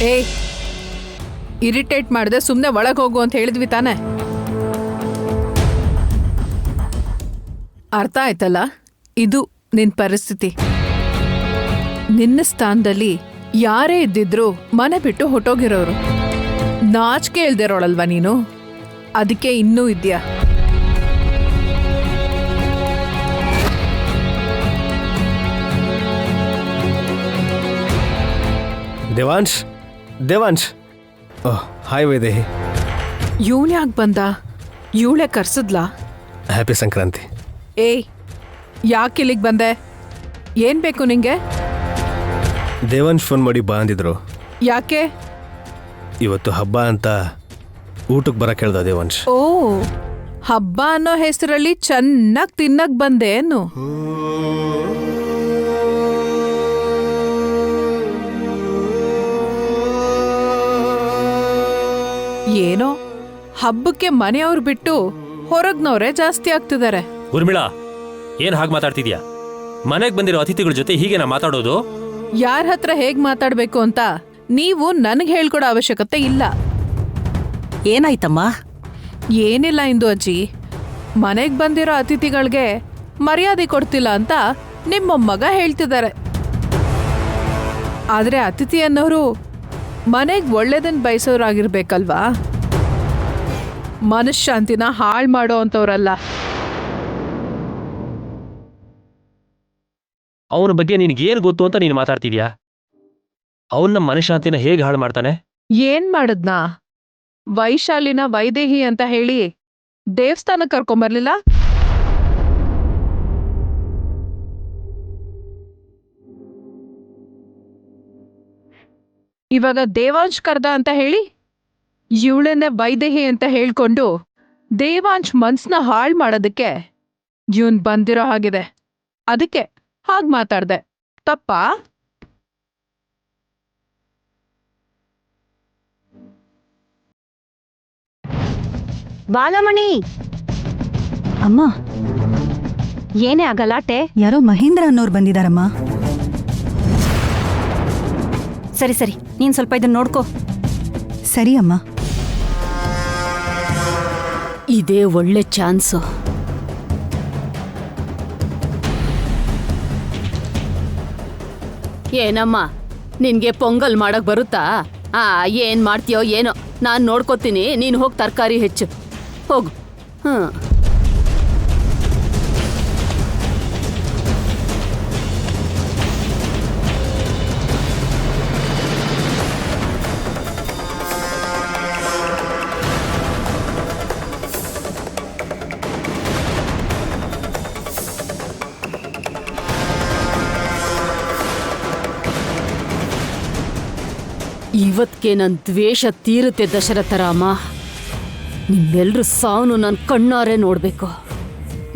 ಏಯ್, ಇರಿಟೇಟ್ ಮಾಡದೆ ಸುಮ್ಮನೆ ಒಳಗೆ ಹೋಗು ಅಂತ ಹೇಳಿದ್ವಿ ತಾನೆ. ಅರ್ಥ ಆಯ್ತಲ್ಲ? ಇದು ನಿನ್ ಪರಿಸ್ಥಿತಿ. ನಿನ್ನ ಸ್ಥಾನದಲ್ಲಿ ಯಾರೇ ಇದ್ದಿದ್ರು ಮನೆ ಬಿಟ್ಟು ಹೊಟ್ಟೋಗಿರೋರು. ನಾಚಿಕೆ ಇಲ್ದಿರೋಳಲ್ವಾ ನೀನು? ಅದಕ್ಕೆ ಇನ್ನೂ ಇದ್ಯಾ? ದೇವಾಂಶ್, ದೇವಾಂಶ್. ಓಹ್, ಹಾಯ್ ವೈದೇಹಿ. ಇವಳು ಯಾಕೆ ಬಂದ? ಇವಳೆ ಕರ್ಸದ್ಲಾ? ಹ್ಯಾಪಿ ಸಂಕ್ರಾಂತಿ. ಏಯ್, ಯಾಕೆ ಇಲ್ಲಿಗೆ ಬಂದೆ? ಏನ್ ಬೇಕು ನಿಂಗೆ? ದೇವಾಂಶ್ ಫೋನ್ ಮಾಡಿ ಬಾ ಅಂದಿದ್ರು. ಯಾಕೆ? ಇವತ್ತು ಹಬ್ಬ ಅಂತ ಊಟಕ್ಕೆ ಬರಕ್ಕೆ ಹೇಳ್ದ ದೇವಾಂಶ್. ಓ, ಹಬ್ಬ ಅನ್ನೋ ಹೆಸರಲ್ಲಿ ಚೆನ್ನಾಗಿ ತಿನ್ನಕ್ ಬಂದೆ ಏನು? ಏನೋ ಹಬ್ಬಕ್ಕೆ ಮನೆಯವ್ರು ಬಿಟ್ಟು ಹೊರಗ್ನವ್ರೆ ಜಾಸ್ತಿ ಆಗ್ತಿದ್ದಾರೆ. ಉರ್ಮಿಳಾ, ಏನ್ ಹಾಗೆ ಮಾತಾಡ್ತಿದ್ಯಾ? ಮನೆಗೆ ಬಂದಿರೋ ಅತಿಥಿಗಳ ಜೊತೆ ಹೀಗೆ ನಾ ಮಾತಾಡೋದು? ಯಾರ ಹತ್ರ ಹೇಗ್ ಮಾತಾಡ್ಬೇಕು ಅಂತ ನೀವು ನನಗೆ ಹೇಳ್ಕೊಡೋ ಅವಶ್ಯಕತೆ ಇಲ್ಲ. ಏನಾಯ್ತಮ್ಮ? ಏನಿಲ್ಲ ಇಂದು ಅಜ್ಜಿ, ಮನೆಗೆ ಬಂದಿರೋ ಅತಿಥಿಗಳಿಗೆ ಮರ್ಯಾದೆ ಕೊಡ್ತಿಲ್ಲ ಅಂತ ನಿಮ್ಮ ಮೊಮ್ಮಗ ಹೇಳ್ತಿದ್ದಾರೆ. ಆದ್ರೆ ಅತಿಥಿ ಅನ್ನೋರು ಮನೆಗೆ ಒಳ್ಳೇದನ್ನ ಬಯಸೋರಾಗಿರ್ಬೇಕಲ್ವಾ? ಮನಃಶಾಂತಿನ ಹಾಳು ಮಾಡೋ ಅಂಥವ್ರಲ್ಲ. ಅವನ ಬಗ್ಗೆ ನಿನ್ಗೇನು ಗೊತ್ತು ಅಂತ ನೀನು ಮಾತಾಡ್ತಿದ್ಯಾ? ಅವನ ಮನಃಶಾಂತಿನ ಹೇಗೆ ಹಾಳು ಮಾಡ್ತಾನೆ? ಏನ್ ಮಾಡದ್ನಾ? ವೈಶಾಲಿನ ವೈದೇಹಿ ಅಂತ ಹೇಳಿ ದೇವಸ್ಥಾನಕ್ಕೆ ಕರ್ಕೊಂಬರ್ಲಿಲ್ಲ? ಇವಾಗ ದೇವಾಂಶ್ ಕರ್ದ ಅಂತ ಹೇಳಿ ಇವಳನ್ನೇ ವೈದೇಹಿ ಅಂತ ಹೇಳ್ಕೊಂಡು ದೇವಾಂಶ್ ಮನ್ಸನ್ನ ಹಾಳು ಮಾಡೋದಕ್ಕೆ ಇವನ್ ಬಂದಿರೋ ಹಾಗಿದೆ. ಅದಕ್ಕೆ ಹಾಗ್ ಮಾತಾಡ್ದೆ. ತಪ್ಪಾ? ಬಾಲಮಣಿ, ಅಮ್ಮ, ಏನೇ ಆ ಗಲಾಟೆ? ಯಾರೋ ಮಹೇಂದ್ರ ಅನ್ನೋರು ಬಂದಿದಾರಮ್ಮ. ಸರಿ ಸರಿ, ನೀನ್ ಸ್ವಲ್ಪ ಇದನ್ನ ನೋಡ್ಕೋ. ಸರಿ ಅಮ್ಮ. ಇದೇ ಒಳ್ಳೆ ಚಾನ್ಸು. ಏನಮ್ಮ, ನಿನ್ಗೆ ಪೊಂಗಲ್ ಮಾಡಕ್ ಬರುತ್ತಾ? ಏನ್ ಮಾಡ್ತೀಯೋ ಏನೋ, ನಾನ್ ನೋಡ್ಕೋತೀನಿ. ನೀನು ಹೋಗಿ ತರಕಾರಿ ಹೆಚ್ಚು ಹೋಗು. ಇವತ್ಗೆ ನನ್ ದ್ವೇಷ ತೀರುತ್ತೆ ದಶರಥರಾಮ. ನಿಮ್ಮೆಲ್ರೂ ಸಾವನು ನನ್ನ ಕಣ್ಣಾರೆ ನೋಡ್ಬೇಕು.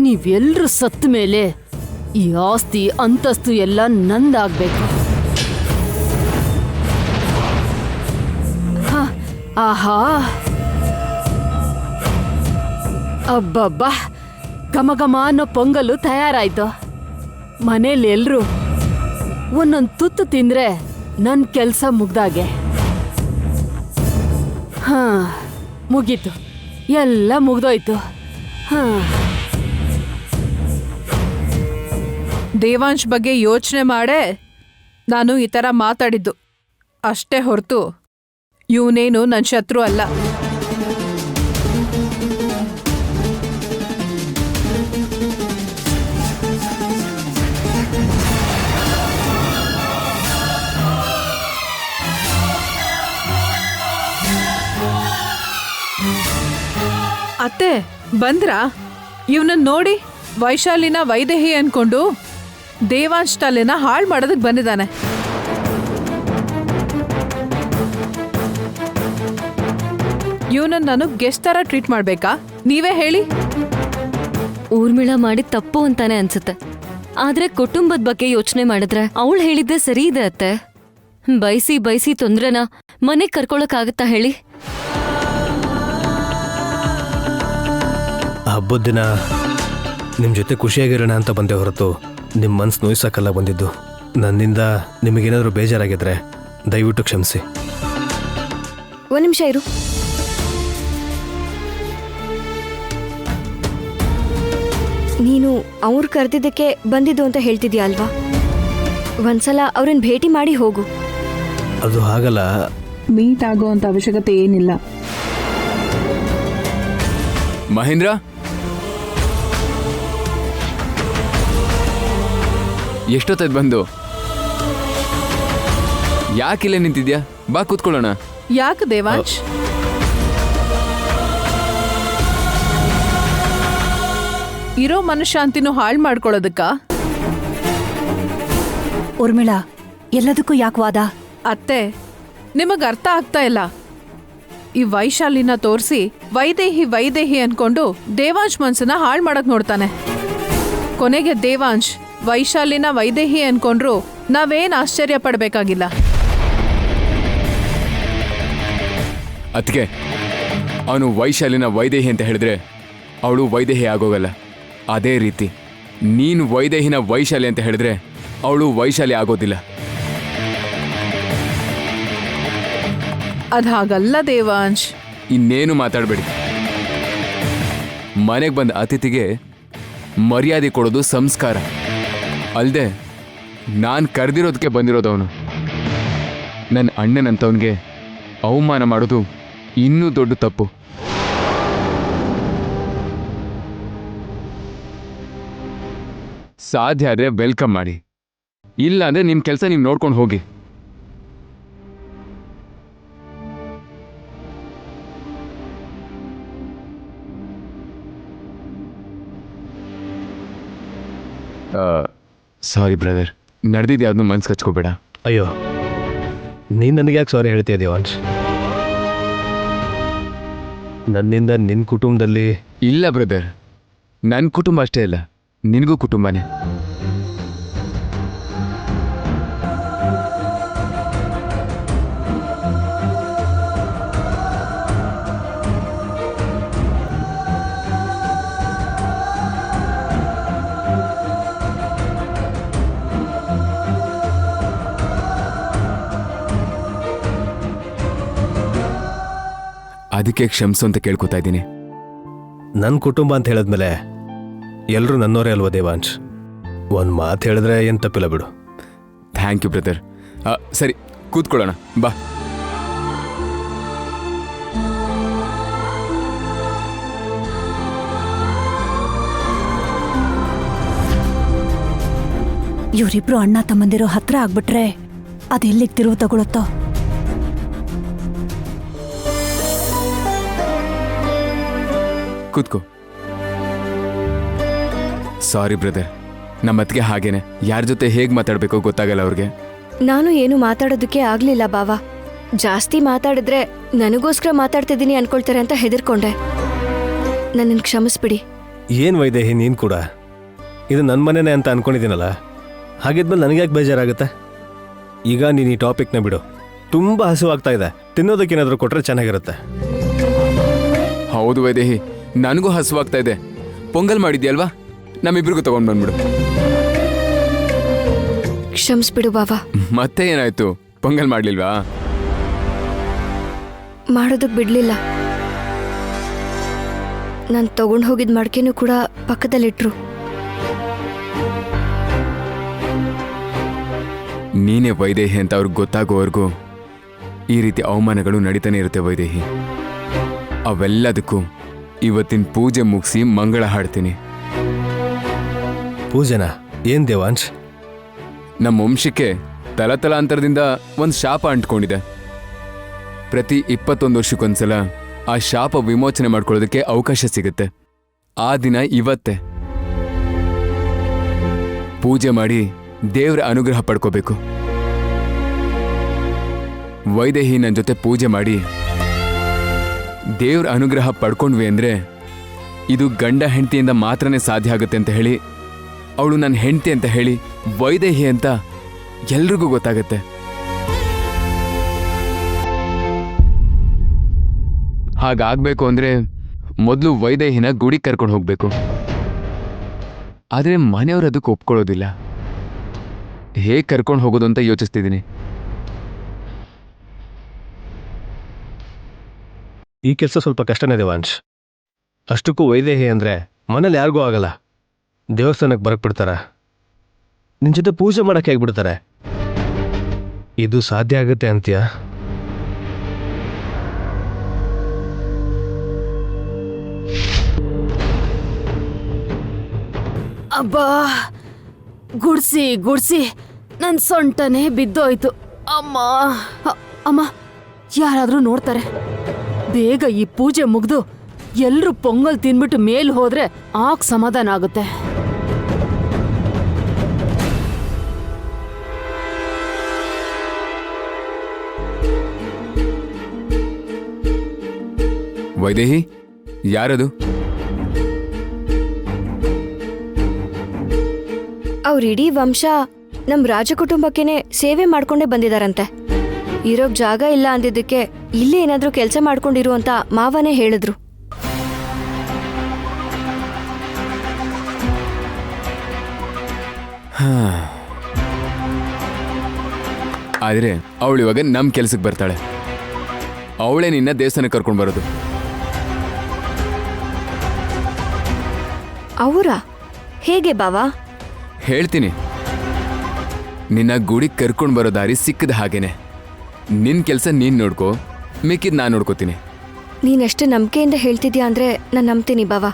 ನೀವೆಲ್ರೂ ಸತ್ತ ಮೇಲೆ ಈ ಆಸ್ತಿ ಅಂತಸ್ತು ಎಲ್ಲ ನಂದಾಗ್ಬೇಕು. ಆಹಾ, ಅಬ್ಬಬ್ಬಾ, ಘಮ ಘಮ ಅನ್ನೋ ಪೊಂಗಲು ತಯಾರಾಯ್ತು. ಮನೇಲಿ ಎಲ್ರೂ ಒಂದೊಂದು ತುತ್ತು ತಿಂದ್ರೆ ನನ್ ಕೆಲ್ಸ ಮುಗ್ದಾಗೆ. ಮುಗೀತು, ಎಲ್ಲ ಮುಗ್ದೋಯ್ತು. ದೇವಾಂಶ್ ಬಗ್ಗೆ ಯೋಚನೆ ಮಾಡೇ ನಾನು ಈ ಥರ ಮಾತಾಡಿದ್ದು ಅಷ್ಟೇ ಹೊರತು ಇವನೇನು ನನ್ನ ಶತ್ರು ಅಲ್ಲ. ಅತ್ತೆ ಬಂದ್ರಾ? ಇವನನ್ನ ನೋಡಿ ವೈಶಾಲಿನ ವೈದೇಹಿ ಅನ್ಕೊಂಡು ದೇವಾಂಶ್ ತಲೆನ ಹಾಳು ಮಾಡೋದಕ್ಕೆ ಬಂದಿದ್ದಾನೆ. ಇವನನ್ನ ನಾನು ಗೆಸ್ಟ್ ತರ ಟ್ರೀಟ್ ಮಾಡ್ಬೇಕಾ? ನೀವೇ ಹೇಳಿ. ಊರ್ಮಿಳಾ ಮಾಡಿದ ತಪ್ಪು ಅಂತಾನೆ ಅನ್ಸುತ್ತೆ. ಆದ್ರೆ ಕುಟುಂಬದ ಬಗ್ಗೆ ಯೋಚನೆ ಮಾಡಿದ್ರೆ ಅವಳು ಹೇಳಿದ್ದೆ ಸರಿ ಇದೆ ಅತ್ತೆ. ಬಯಸಿ ಬಯಸಿ ತೊಂದ್ರೆನ ಮನೆಗ್ ಕರ್ಕೊಳಕ್ಕಾಗತ್ತಾ ಹೇಳಿ? ಹಬ್ಬದ ದಿನ ನಿಮ್ಮ ಜೊತೆ ಖುಷಿಯಾಗಿರೋಣ ಅಂತ ಬಂದೆ ಹೊರತು ನಿಮ್ಮ ಮನ್ಸು ನೋಯ್ಸಕ್ಕಲ್ಲ ಬಂದಿದ್ದು. ನನ್ನಿಂದ ನಿಮಗೇನಾದರೂ ಬೇಜಾರಾಗಿದ್ರೆ ದಯವಿಟ್ಟು ಕ್ಷಮಿಸಿ. ಒಂದು ನಿಮಿಷ ಇರು. ನೀನು ಅವ್ರು ಕರೆದಿದ್ದಕ್ಕೆ ಬಂದಿದ್ದು ಅಂತ ಹೇಳ್ತಿದ್ಯಾ ಅಲ್ವಾ? ಒಂದ್ಸಲ ಅವ್ರನ್ನ ಭೇಟಿ ಮಾಡಿ ಹೋಗು. ಅದು ಹಾಗಲ್ಲ. ಮೀಟ್ ಆಗೋಂಥ ಅವಶ್ಯಕತೆ ಏನಿಲ್ಲ. ಮಹೇಂದ್ರ, ಎಷ್ಟೊತ್ತಾಯ್ತು ಬಂದು? ಯಾಕಿಲ್ಲೇ ನಿಂತಿದ್ಯಾ? ಬಾ ಕೂತ್ಕೊಳ್ಳೋಣ. ಯಾಕೆ ದೇವಾಂಶ್? ಇರೋ ಮನಃಶಾಂತಿನೂ ಹಾಳು ಮಾಡ್ಕೊಳ್ಳೋದಕ್ಕ? ಊರ್ಮಿಳಾ, ಎಲ್ಲದಕ್ಕೂ ಯಾಕೆ ವಾದ? ಅತ್ತೆ, ನಿಮಗ್ ಅರ್ಥ ಆಗ್ತಾ ಇಲ್ಲ. ಈ ವೈಶಾಲಿನ ತೋರಿಸಿ ವೈದೇಹಿ ವೈದೇಹಿ ಅನ್ಕೊಂಡು ದೇವಾಂಶ್ ಮನ್ಸನ್ನ ಹಾಳು ಮಾಡಕ್ ನೋಡ್ತಾನೆ. ಕೊನೆಗೆ ದೇವಾಂಶ್ ವೈಶಾಲಿನ ವೈದೇಹಿ ಅನ್ಕೊಂಡ್ರು ನಾವೇನ್ ಆಶ್ಚರ್ಯ ಪಡ್ಬೇಕಾಗಿಲ್ಲ. ಅದಕ್ಕೆ ಅವನು ವೈಶಾಲಿನ ವೈದೇಹಿ ಅಂತ ಹೇಳಿದ್ರೆ ಅವಳು ವೈದೇಹಿ ಆಗೋಗಲ್ಲ. ಅದೇ ರೀತಿ ನೀನು ವೈದೇಹಿನ ವೈಶಾಲಿ ಅಂತ ಹೇಳಿದ್ರೆ ಅವಳು ವೈಶಾಲಿ ಆಗೋದಿಲ್ಲ. ಅದ್ ಹಾಗಲ್ಲ ದೇವಾಂಶ್. ಇನ್ನೇನು ಮಾತಾಡಬೇಡಿ. ಮನೆಗೆ ಬಂದ ಅತಿಥಿಗೆ ಮರ್ಯಾದೆ ಕೊಡೋದು ಸಂಸ್ಕಾರ ಅಲ್ಲದೆ ನಾನು ಕರೆದಿರೋದಕ್ಕೆ ಬಂದಿರೋದವನು. ನನ್ನ ಅಣ್ಣನಂತವನಿಗೆ ಅವಮಾನ ಮಾಡೋದು ಇನ್ನೂ ದೊಡ್ಡ ತಪ್ಪು. ಸಾಧ್ಯ ಆದರೆ ವೆಲ್ಕಮ್ ಮಾಡಿ, ಇಲ್ಲ ಅಂದರೆ ನಿಮ್ಮ ಕೆಲಸ ನೀವು ನೋಡ್ಕೊಂಡು ಹೋಗಿ. ಸಾರಿ ಬ್ರದರ್, ನಡೆದಿದ್ದು ಯಾವ್ದನ್ನೂ ಮನ್ಸು ಹಚ್ಕೋಬೇಡ. ಅಯ್ಯೋ, ನೀನು ನನಗೆ ಯಾಕೆ ಸಾರಿ ಹೇಳ್ತೀಯ ದೇವಾಂಶ್? ನನ್ನಿಂದ ನಿನ್ನ ಕುಟುಂಬದಲ್ಲಿ... ಇಲ್ಲ ಬ್ರದರ್, ನನ್ನ ಕುಟುಂಬ ಅಷ್ಟೇ ಇಲ್ಲ, ನಿನಗೂ ಕುಟುಂಬನೇ. ಅದಕ್ಕೆ ಕ್ಷಮಿಸು ಅಂತ ಕೇಳ್ಕೊತಾ ಇದ್ದೀನಿ. ನನ್ನ ಕುಟುಂಬ ಅಂತ ಹೇಳಿದ್ಮೇಲೆ ಎಲ್ಲರೂ ನನ್ನವರೇ ಅಲ್ವಾ ದೇವಾಂಶ್? ಒಂದು ಮಾತು ಹೇಳಿದ್ರೆ ಏನು ತಪ್ಪಿಲ್ಲ ಬಿಡು. Thank you brother. ಸರಿ, ಕೂತ್ಕೊಳ್ಳೋಣ ಬಾ. ಇವರಿಬ್ರು ಅಣ್ಣ ತಮ್ಮಂದಿರೋ ಹತ್ರ ಆಗ್ಬಿಟ್ರೆ ಅದೆಲ್ಲಿಗೆ ತಿರುವು ತಗೊಳುತ್ತೋ? ಕೂತ್ಕೋ. ಸಾರಿ ಬ್ರದರ್, ನಮ್ಮತ್ತಿಗೆ ಹಾಗೇನೆ ಯಾರ ಜೊತೆ ಹೇಗೆ ಮಾತಾಡಬೇಕೋ ಗೊತ್ತಾಗಲ್ಲ ಅವ್ರಿಗೆ. ನಾನು ಏನು ಮಾತಾಡೋದಕ್ಕೆ ಆಗ್ಲಿಲ್ಲ ಬಾವಾ. ಜಾಸ್ತಿ ಮಾತಾಡಿದ್ರೆ ನನಗೋಸ್ಕರ ಮಾತಾಡ್ತಿದ್ದೀನಿ ಅನ್ಕೊಳ್ತಾರೆ ಅಂತ ಹೆದರ್ಕೊಂಡೆ. ನನ್ನನ್ನು ಕ್ಷಮಿಸ್ಬಿಡಿ. ಏನು ವೈದೇಹಿ, ನೀನು ಕೂಡ ಇದು ನನ್ನ ಮನೆನೇ ಅಂತ ಅನ್ಕೊಂಡಿದ್ದೀನಲ್ಲ, ಹಾಗಿದ್ಮೇಲೆ ನನಗೆ ಯಾಕೆ ಬೇಜಾರಾಗುತ್ತೆ? ಈಗ ನೀನು ಈ ಟಾಪಿಕ್ನ ಬಿಡು. ತುಂಬ ಹಸುವಾಗ್ತಾ ಇದೆ, ತಿನ್ನೋದಕ್ಕೇನಾದರೂ ಕೊಟ್ಟರೆ ಚೆನ್ನಾಗಿರುತ್ತೆ. ಹೌದು ವೈದೇಹಿ, ನನಗೂ ಹಸುವಾಗ್ತಾ ಇದೆ. ಪೊಂಗಲ್ ಮಾಡಿದ್ಯಲ್ವಾ, ನಮ್ಮಿಬ್ರಿಗೂ ತಗೊಂಡು ಬಂದ್ಬಿಡು. ಕ್ಷಮಿಸ್ಬಿಡು ಬಾವಾ. ಮತ್ತೆ ಏನಾಯ್ತು, ಪೊಂಗಲ್ ಮಾಡ್ಲಿಲ್ವಾ? ಮಾಡೋದಕ್ಕೆ ಬಿಡ್ಲಿಲ್ಲ. ನಾನು ತಗೊಂಡು ಹೋಗಿದ್ ಮಡ್ಕೆನೂ ಕೂಡ ಪಕ್ಕದಲ್ಲಿಟ್ರು. ನೀನೇ ವೈದೇಹಿ ಅಂತ ಅವ್ರಿಗೆ ಗೊತ್ತಾಗೋವರೆಗೂ ಈ ರೀತಿ ಅವಮಾನಗಳು ನಡೀತಾನೆ ಇರುತ್ತೆ ವೈದೇಹಿ. ಅವೆಲ್ಲದಕ್ಕೂ ಇವತ್ತಿನ ಪೂಜೆ ಮುಗಿಸಿ ಮಂಗಳ ಹಾಡ್ತೀನಿ. ಪೂಜೆನಾ? ಏನು ದೇವಾಂಶ್? ನಮ್ಮ ವಂಶಕ್ಕೆ ತಲತಲಾಂತರದಿಂದ ಒಂದು ಶಾಪ ಅಂಟ್ಕೊಂಡಿದೆ. ಪ್ರತಿ 21 ವರ್ಷಕ್ಕೊಂದ್ಸಲ ಆ ಶಾಪ ವಿಮೋಚನೆ ಮಾಡ್ಕೊಳ್ಳೋದಕ್ಕೆ ಅವಕಾಶ ಸಿಗುತ್ತೆ. ಆ ದಿನ ಇವತ್ತೇ. ಪೂಜೆ ಮಾಡಿ ದೇವರ ಅನುಗ್ರಹ ಪಡ್ಕೋಬೇಕು. ವೈದೇಹಿ ನನ್ನ ಜೊತೆ ಪೂಜೆ ಮಾಡಿ ದೇವ್ರ ಅನುಗ್ರಹ ಪಡ್ಕೊಂಡ್ವಿ ಅಂದರೆ ಇದು ಗಂಡ ಹೆಂಡತಿಯಿಂದ ಮಾತ್ರನೇ ಸಾಧ್ಯ ಆಗುತ್ತೆ ಅಂತ ಹೇಳಿ, ಅವಳು ನನ್ನ ಹೆಂಡತಿ ಅಂತ ಹೇಳಿ ವೈದೇಹಿ ಅಂತ ಎಲ್ರಿಗೂ ಗೊತ್ತಾಗತ್ತೆ. ಹಾಗಾಗಬೇಕು ಅಂದರೆ ಮೊದಲು ವೈದೇಹಿನ ಗುಡಿ ಕರ್ಕೊಂಡು ಹೋಗಬೇಕು. ಆದರೆ ಮನೆಯವರು ಅದಕ್ಕೆ ಒಪ್ಕೊಳ್ಳೋದಿಲ್ಲ. ಹೇಗೆ ಕರ್ಕೊಂಡು ಹೋಗೋದು ಅಂತ ಯೋಚಿಸ್ತಿದ್ದೀನಿ. ಈ ಕೆಲಸ ಸ್ವಲ್ಪ ಕಷ್ಟನೇ ದೇವಾಂಶ್. ಅಷ್ಟಕ್ಕೂ ವೈದೇಹಿ ಅಂದರೆ ಮನೇಲಿ ಯಾರಿಗೂ ಆಗಲ್ಲ. ದೇವಸ್ಥಾನಕ್ಕೆ ಬರಕ್ ಬಿಡ್ತಾರ, ನಿನ್ನ ಜೊತೆ ಪೂಜೆ ಮಾಡಕ್ಕೆ ಆಗ್ಬಿಡ್ತಾರೆ. ಇದು ಸಾಧ್ಯ ಆಗುತ್ತೆ ಅಂತೀಯ? ಅಬ್ಬಾ, ಗುಡ್ಸಿ ಗುಡ್ಸಿ ನನ್ ಸೊಂಟನೇ ಬಿದ್ದೋಯ್ತು. ಅಮ್ಮ ಅಮ್ಮ, ಯಾರಾದ್ರೂ ನೋಡ್ತಾರೆ. ಬೇಗ ಈ ಪೂಜೆ ಮುಗ್ದು ಎಲ್ರೂ ಪೊಂಗಲ್ ತಿನ್ಬಿಟ್ಟು ಮೇಲ್ ಹೋದ್ರೆ ಆಗ ಸಮಾಧಾನ ಆಗುತ್ತೆ. ವೈದೇಹಿ, ಯಾರದು? ಅವ್ರಿಡೀ ವಂಶ ನಮ್ ರಾಜಕುಟುಂಬಕ್ಕೇನೆ ಸೇವೆ ಮಾಡ್ಕೊಂಡೇ ಬಂದಿದಾರಂತೆ. ಇರೋಕ್ ಜಾಗ ಇಲ್ಲ ಅಂದಿದ್ದಕ್ಕೆ ಇಲ್ಲೇ ಏನಾದ್ರೂ ಕೆಲಸ ಮಾಡ್ಕೊಂಡಿರು ಅಂತ ಮಾವನೇ ಹೇಳಿದ್ರು. ಆದ್ರೆ ಅವಳು ಇವಾಗ ನಮ್ ಕೆಲ್ಸಕ್ಕೆ ಬರ್ತಾಳೆ. ಅವಳೇ ನಿನ್ನ ದೇವಸ್ಥಾನಕ್ಕೆ ಕರ್ಕೊಂಡು ಬರೋದು. ಅವರ ಹೇಗೆ ಬಾವಾ? ಹೇಳ್ತೀನಿ. ನಿನ್ನ ಗುಡಿಗೆ ಕರ್ಕೊಂಡು ಬರೋ ದಾರಿ ಸಿಕ್ಕದ ಹಾಗೇನೆ. ನಿನ್ನ ಕೆಲಸ ನೀನು ನೋಡ್ಕೋ, ಮಿಕ್ಕಿದ್ ನಾನು ನೋಡ್ಕೋತೀನಿ. ನೀನಷ್ಟು ನಂಬಿಕೆಯಿಂದ ಹೇಳ್ತಿದ್ಯಾ ಅಂದ್ರೆ ನಾನು ನಂಬ್ತೀನಿ ಬಾವಾ.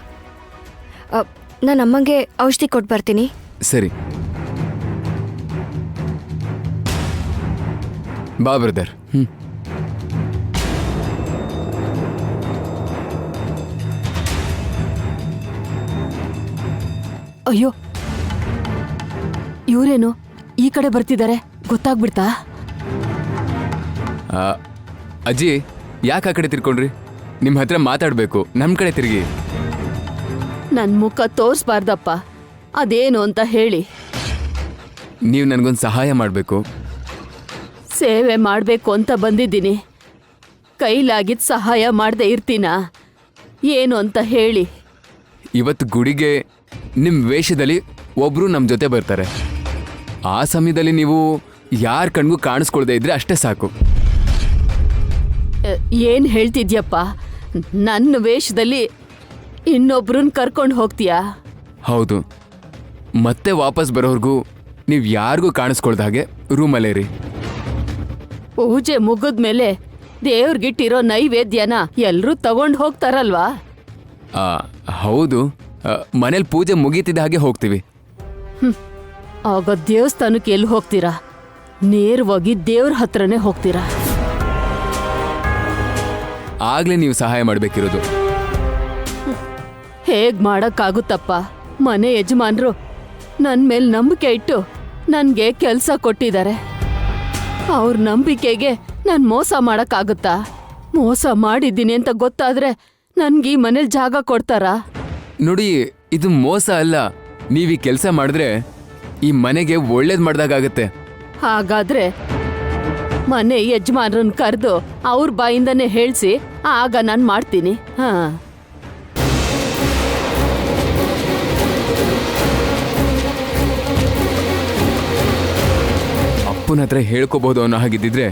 ನಾನು ಅಮ್ಮಂಗೆ ಔಷಧಿ ಕೊಟ್ಟು ಬರ್ತೀನಿ. ಸರಿ ಬಾ ಬ್ರದರ್. ಅಯ್ಯೋ, ಇವ್ರೇನು ಈ ಕಡೆ ಬರ್ತಿದ್ದಾರೆ? ಗೊತ್ತಾಗ್ಬಿಡ್ತಾ? ಅಜ್ಜಿ, ಯಾಕೆ ಆ ಕಡೆ ತಿರ್ಕೊಂಡ್ರಿ? ನಿಮ್ಮ ಹತ್ರ ಮಾತಾಡಬೇಕು, ನಮ್ಮ ಕಡೆ ತಿರುಗಿ. ನನ್ ಮುಖ ತೋರಿಸ್ಬಾರ್ದಪ್ಪ. ಅದೇನು ಅಂತ ಹೇಳಿ. ನೀವು ನನಗೊಂದು ಸಹಾಯ ಮಾಡಬೇಕು. ಸೇವೆ ಮಾಡಬೇಕು ಅಂತ ಬಂದಿದ್ದೀನಿ. ಕೈಲಾಗಿದ್ದ ಸಹಾಯ ಮಾಡದೆ ಇರ್ತೀನಾ? ಏನು ಅಂತ ಹೇಳಿ. ಇವತ್ತು ಗುಡಿಗೆ ನಿಮ್ಮ ವೇಷದಲ್ಲಿ ಒಬ್ಬರು ನಮ್ಮ ಜೊತೆ ಬರ್ತಾರೆ. ಆ ಸಮಯದಲ್ಲಿ ನೀವು ಯಾರ ಕಣ್ಗೂ ಕಾಣಿಸ್ಕೊಳ್ದೇ ಇದ್ರೆ ಅಷ್ಟೇ ಸಾಕು. ಏನು ಹೇಳ್ತಿದ್ಯಪ್ಪ? ನನ್ನ ವೇಷದಲ್ಲಿ ಇನ್ನೊಬ್ರನ್ನ ಕರ್ಕೊಂಡು ಹೋಗ್ತೀಯಾ? ಹೌದು. ಮತ್ತೆ ವಾಪಸ್ ಬರೋರ್ಗೂ ನೀವು ಯಾರಿಗೂ ಕಾಣಿಸ್ಕೊಳ್ದ ಹಾಗೆ ರೂಮಲ್ಲೇ ರೀ. ಪೂಜೆ ಮುಗಿದ್ಮೇಲೆ ದೇವ್ರಿಗಿಟ್ಟಿರೋ ನೈವೇದ್ಯನ ಎಲ್ಲರೂ ತಗೊಂಡು ಹೋಗ್ತಾರಲ್ವಾ? ಹೌದು, ಮನೇಲಿ ಪೂಜೆ ಮುಗೀತಿದ್ದ ಹಾಗೆ ಹೋಗ್ತೀವಿ. ಆಗ ದೇವಸ್ಥಾನಕ್ಕೆ ಎಲ್ಲಿ ಹೋಗ್ತೀರಾ? ನೇರವಾಗಿ ದೇವ್ರ ಹತ್ರನೇ ಹೋಗ್ತೀರಾ. ಆಗ್ಲೇ ನೀವು ಸಹಾಯ ಮಾಡಬೇಕಿರೋದು. ಹೇಗ್ ಮಾಡಕ್ಕಾಗುತ್ತಪ್ಪ? ಮನೆ ಯಜಮಾನ್ರು ನನ್ನ ಮೇಲೆ ನಂಬಿಕೆ ಇಟ್ಟು ನನಗೆ ಕೆಲಸ ಕೊಟ್ಟಿದ್ದಾರೆ. ಅವ್ರ ನಂಬಿಕೆಗೆ ನಾನು ಮೋಸ ಮಾಡಕ್ಕಾಗುತ್ತಾ? ಮೋಸ ಮಾಡಿದ್ದೀನಿ ಅಂತ ಗೊತ್ತಾದ್ರೆ ನನ್ಗೆ ಈ ಮನೇಲಿ ಜಾಗ ಕೊಡ್ತಾರಾ? ನೋಡಿ, ಇದು ಮೋಸ ಅಲ್ಲ. ನೀವೀ ಕೆಲಸ ಮಾಡಿದ್ರೆ ಈ ಮನೆಗೆ ಒಳ್ಳೇದು ಮಾಡ್ದಾಗತ್ತೆ. ಹಾಗಾದ್ರೆ ಮನೆ ಯಜಮಾನ್ರನ್ನ ಕರೆದು ಅವ್ರ ಬಾಯಿಂದನೇ ಹೇಳ್ಸಿ, ಆಗ ನಾನು ಮಾಡ್ತೀನಿ. ಹಾ, ಅಪ್ಪನ ಹತ್ರ ಹೇಳ್ಕೋಬಹುದು ಅನ್ನೋ ಹಾಗಿದ್ದಿದ್ರೆ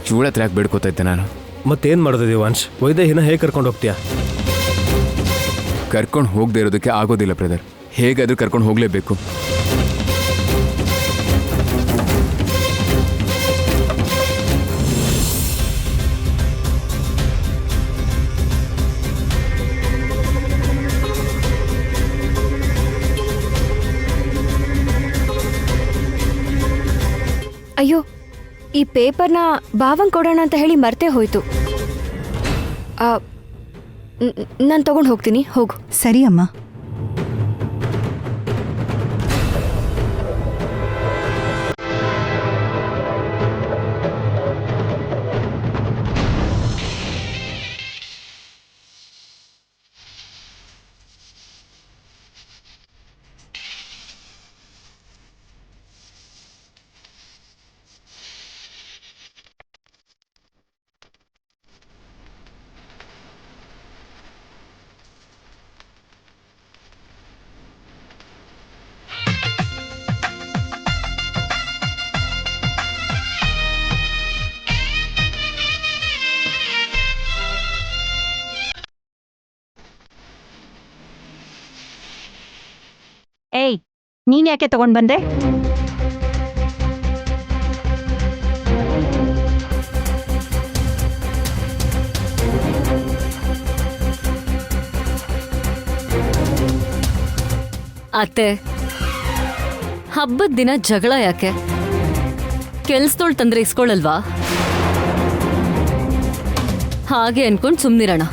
ಜೂಳ ಹತ್ರ ಯಾಕೆ ಬೇಡ್ಕೋತಾ ಇದ್ದೆ ನಾನು. ಮತ್ತೇನು ಮಾಡೋದು ದೇವಾಂಶ್? ವೈದೇಹಿನ ಹೇಗೆ ಕರ್ಕೊಂಡು ಹೋಗ್ತೀಯಾ? ಕರ್ಕೊಂಡು ಹೋಗದೆ ಇರೋದಕ್ಕೆ ಆಗೋದಿಲ್ಲ ಬ್ರದರ್. ಹೇಗಾದ್ರೂ ಕರ್ಕೊಂಡು ಹೋಗಲೇಬೇಕು. ಅಯ್ಯೋ, ಈ ಪೇಪರ್ನ ಭಾವಂಗ್ ಕೊಡೋಣ ಅಂತ ಹೇಳಿ ಮರ್ತೇ ಹೋಯ್ತು. ನಾನು ತಗೊಂಡು ಹೋಗ್ತೀನಿ, ಹೋಗು. ಸರಿ ಅಮ್ಮ. ಏಯ್ ನೀನ್ ಯಾಕೆ ತಗೊಂಡ್ ಬಂದೆ? ಅತ್ತೆ, ಹಬ್ಬದ ದಿನ ಜಗಳ ಯಾಕೆ? ಕೆಲ್ಸದೋಳ್ ತಂದ್ರೆ ಇಸ್ಕೊಳಲ್ವಾ? ಹಾಗೆ ಅನ್ಕೊಂಡ್ ಸುಮ್ನಿರೋಣ.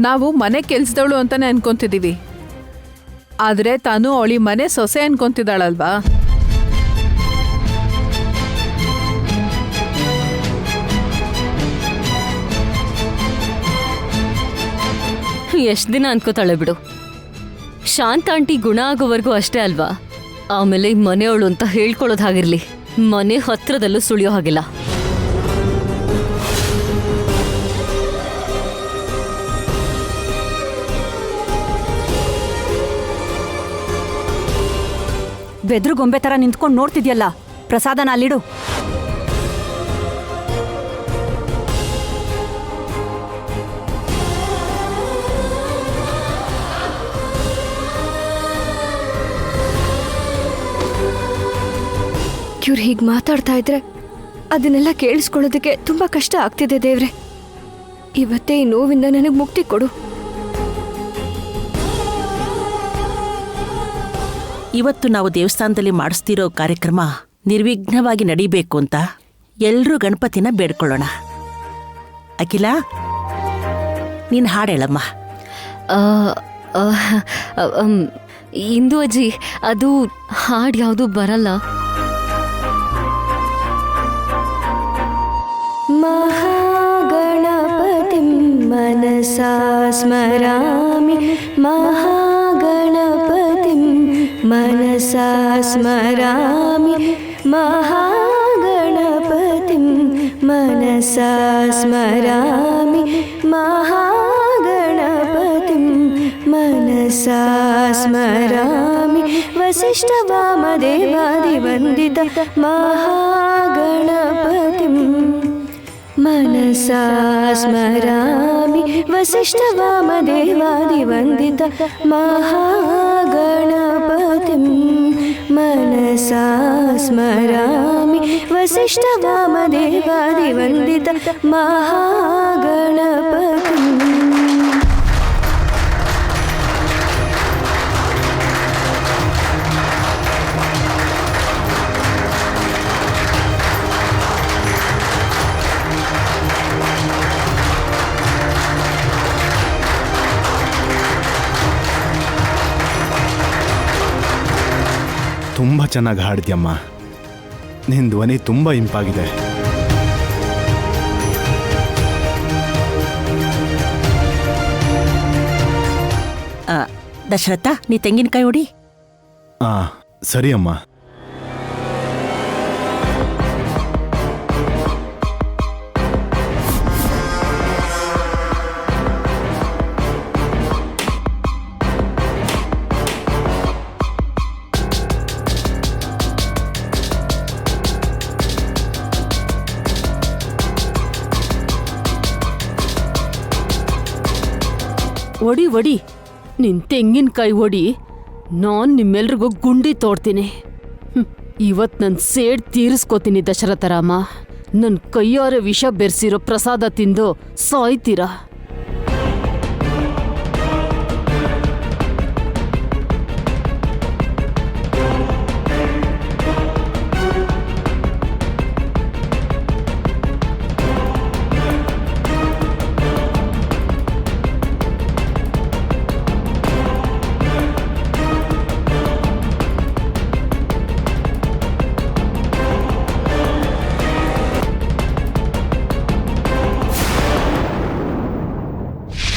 ನಾವು ಮನೆ ಕೆಲ್ಸದವಳು ಅಂತಾನೆ ಅನ್ಕೊಂತಿದೀವಿ, ಆದ್ರೆ ತಾನು ಅವಳಿ ಮನೆ ಸೊಸೆ ಅನ್ಕೊಂತಿದ್ದಾಳಲ್ವಾ? ಎಷ್ಟ್ ದಿನ ಅನ್ಕೋತಾಳೆ ಬಿಡು. ಶಾಂತ ಆಂಟಿ ಗುಣ ಆಗೋವರೆಗೂ ಅಷ್ಟೇ ಅಲ್ವಾ? ಆಮೇಲೆ ಮನೆಯವಳು ಅಂತ ಹೇಳ್ಕೊಳ್ಳೋದು ಹಾಗಿರ್ಲಿ, ಮನೆ ಹತ್ರದಲ್ಲೂ ಸುಳಿಯೋ ಹಾಗಿಲ್ಲ. ಬೆದ್ರು ಗೊಂಬೆ ತರ ನಿಂತ್ಕೊಂಡು ನೋಡ್ತಿದ್ಯಲ್ಲ, ಪ್ರಸಾದನ ಅಲ್ಲಿಡು. ಇವ್ರು ಹೀಗೆ ಮಾತಾಡ್ತಾ ಇದ್ರೆ ಅದನ್ನೆಲ್ಲ ಕೇಳಿಸ್ಕೊಳ್ಳೋದಕ್ಕೆ ತುಂಬಾ ಕಷ್ಟ ಆಗ್ತಿದೆ ದೇವ್ರೆ. ಇವತ್ತೇ ಈ ನೋವಿಂದ ನನಗೆ ಮುಕ್ತಿ ಕೊಡು. ಇವತ್ತು ನಾವು ದೇವಸ್ಥಾನದಲ್ಲಿ ಮಾಡಿಸ್ತಿರೋ ಕಾರ್ಯಕ್ರಮ ನಿರ್ವಿಘ್ನವಾಗಿ ನಡೀಬೇಕು ಅಂತ ಎಲ್ಲರೂ ಗಣಪತಿನ ಬೇಡ್ಕೊಳ್ಳೋಣ. ಅಖಿಲ, ನೀನು ಹಾಡು ಹೇಳಮ್ಮ. ಇಂದು ಅಜ್ಜಿ, ಅದು ಹಾಡು ಯಾವುದು ಬರಲ್ಲ. ಮಹಾಗಣಪತಿಂ ಮನಸಾ ಸ್ಮರಾಮಿ, ಮಹಾಗಣಪತಿಂ ಮನಸಾ ಸ್ಮರಾಮಿ, ಮಹಾಗಣಪತಿಂ ಮನಸಾ ಸ್ಮರಾಮಿ, ಮಹಾಗಣಪತಿಂ ಮನಸಾ ಸ್ಮರಾಮಿ. ವಸಿಷ್ಠ ವಾಮದೇವಾದಿವಂದಿತ ಮಹಾಗಣಪತಿಂ ಮನಸಾ ಸ್ಮರಾಮಿ, ವಸಿಷ್ಠ ವಾಮದೇವಾದಿವಂದಿತ ಮಹಾಗಣಪತಿಂ ಮನಸಾ ಸ್ಮರಾಮಿ, ವಸಿಷ್ಠ ವಾಮದೇವಾದಿವಂದಿತ ಮಹಾಗಣಪತಿಂ. ತುಂಬ ಚೆನ್ನಾಗಿ ಹಾಡಿದ್ಯಮ್ಮ. ನಿನ್ನ ಧ್ವನಿ ತುಂಬ ಇಂಪಾಗಿದೆ. ದಶರಥ, ನೀ ತೆಂಗಿನಕಾಯಿ ಹೊಡಿ. ಸರಿ ಅಮ್ಮ. ಒಡಿ ಒಡಿ, ನಿನ್ ತೆಂಗಿನಕಾಯಿ ಒಡಿ. ನಾನ್ ನಿಮ್ಮೆಲ್ರಿಗೂ ಗುಂಡಿ ತೋಡ್ತೀನಿ. ಇವತ್ ನನ್ ಸೇಡ್ ತೀರಿಸ್ಕೋತೀನಿ ದಶರಥ ರಾಮ. ನನ್ ಕೈಯಾರೆ ವಿಷ ಬೆರ್ಸಿರೋ ಪ್ರಸಾದ ತಿಂದು ಸಾಯ್ತೀರಾ.